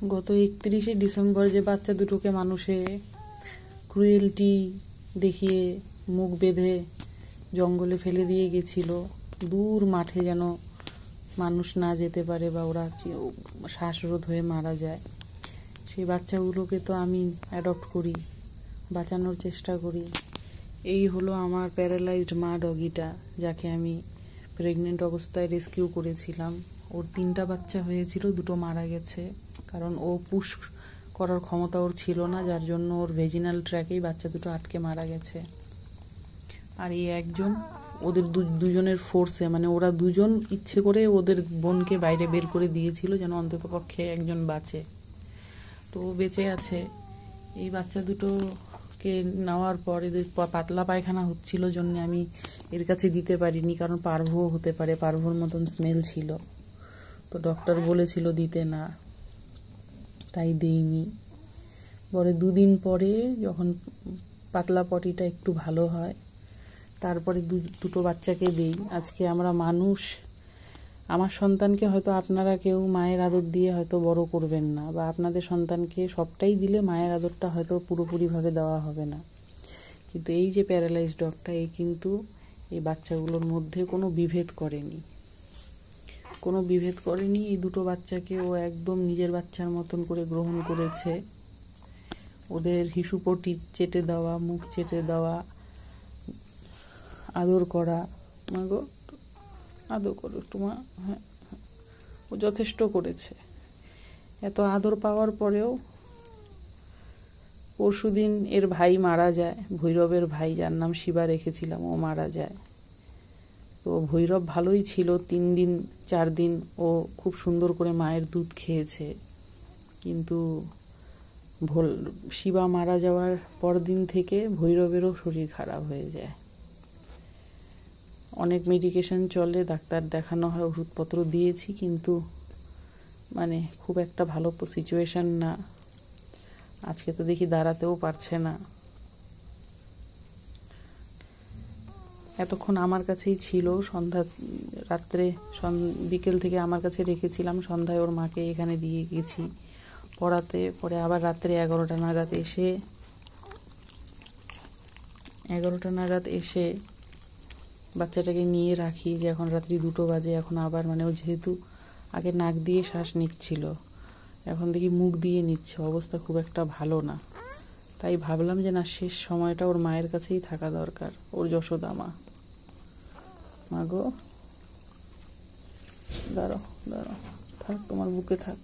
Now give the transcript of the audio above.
গত 31শে ডিসেম্বর যে বাচ্চা দুটোকে মানুষে ক্রুয়েলটি দেখিয়ে মুখ বেঁধে জঙ্গলে ফেলে দিয়ে গেছিল, দূর মাঠে যেন মানুষ না যেতে পারে বা ওরা শ্বাসরোধ হয়ে মারা যায়, সেই বাচ্চাগুলোকে তো আমি অ্যাডপ্ট করি, বাঁচানোর চেষ্টা করি। এই হলো আমার প্যারালাইজড মা ডগিটা, যাকে আমি প্রেগনেন্ট অবস্থায় রেস্কিউ করেছিলাম। ওর 3টা বাচ্চা হয়েছিল, 2টো মারা গেছে, কারণ ও পুশ করার ক্ষমতা ওর ছিল না, যার জন্য ওর ভেজিনাল ট্র্যাকেই বাচ্চা দুটো আটকে মারা গেছে। আর এই একজন ওদের দুজনের ফোর্সে, মানে ওরা দুজন ইচ্ছে করে ওদের বোনকে বাইরে বের করে দিয়েছিল যেন অন্তত পক্ষে একজন বাঁচে, তো ও বেঁচে আছে। এই বাচ্চা দুটোকে নেওয়ার পর এদের পাতলা পায়খানা হচ্ছিল জন্য আমি এর কাছে দিতে পারিনি, কারণ পার্ভও হতে পারে, পার্ভর মতন স্মেল ছিল, তো ডক্টর বলেছিল দিতে না, তাই দেইনি। পরে 2 দিন পরে যখন পাতলা পটিটা একটু ভালো হয়, তারপরে দুটো বাচ্চাকে দেই। আজকে আমরা মানুষ, আমার সন্তানকে হয়তো আপনারা কেউ মায়ের আদর দিয়ে হয়তো বড় করবেন না, বা আপনাদের সন্তানকে সবটাই দিলে মায়ের আদরটা হয়তো পুরোপুরিভাবে দেওয়া হবে না, কিন্তু এই যে প্যারালাইজড ডগটা, এই কিন্তু এই বাচ্চাগুলোর মধ্যে কোনো বিভেদ করেনি, এই দুটো বাচ্চাকে ও একদম নিজের বাচ্চার মতন করে গ্রহণ করেছে। ওদের হিসুপটি চেটে দেওয়া, মুখ চেটে দেওয়া, আদর করা, মা গো আদর করো একটু মা, হ্যাঁ, ও যথেষ্ট করেছে। এত আদর পাওয়ার পরেও পরশুদিন এর ভাই মারা যায়, ভৈরবের ভাই, যার নাম শিবা রেখেছিলাম, ও মারা যায়। তো ভৈরব ভালোই ছিল, 3 দিন 4 দিন ও খুব সুন্দর করে মায়ের দুধ খেয়েছে, কিন্তু শিবা মারা যাওয়ার পরদিন থেকে ভৈরবেরও শরীর খারাপ হয়ে যায়। অনেক মেডিকেশন চলে, ডাক্তার দেখানো হয়, ওষুধপত্র দিয়েছি, কিন্তু মানে খুব একটা ভালো সিচুয়েশন না। আজকে তো দেখি দাঁড়াতেও পারছে না। এতক্ষণ আমার কাছেই ছিল, রাত্রে বিকেল থেকে আমার কাছে রেখেছিলাম, সন্ধ্যায় ওর মাকে এখানে দিয়ে গেছি পড়াতে। পরে আবার রাত্রে 11টা নাগাদ এসে বাচ্চাটাকে নিয়ে রাখি, যে এখন রাত্রি 2টো বাজে, এখন আবার মানে ও যেহেতু আগে নাক দিয়ে শ্বাস নিচ্ছিল, এখন দেখি মুখ দিয়ে নিচ্ছে, অবস্থা খুব একটা ভালো না। তাই ভাবলাম যে না, শেষ সময়টা ওর মায়ের কাছেই থাকা দরকার, ওর যশোদা মা। মা গো দাঁড়াও, থাক, তোমার বুকে থাক।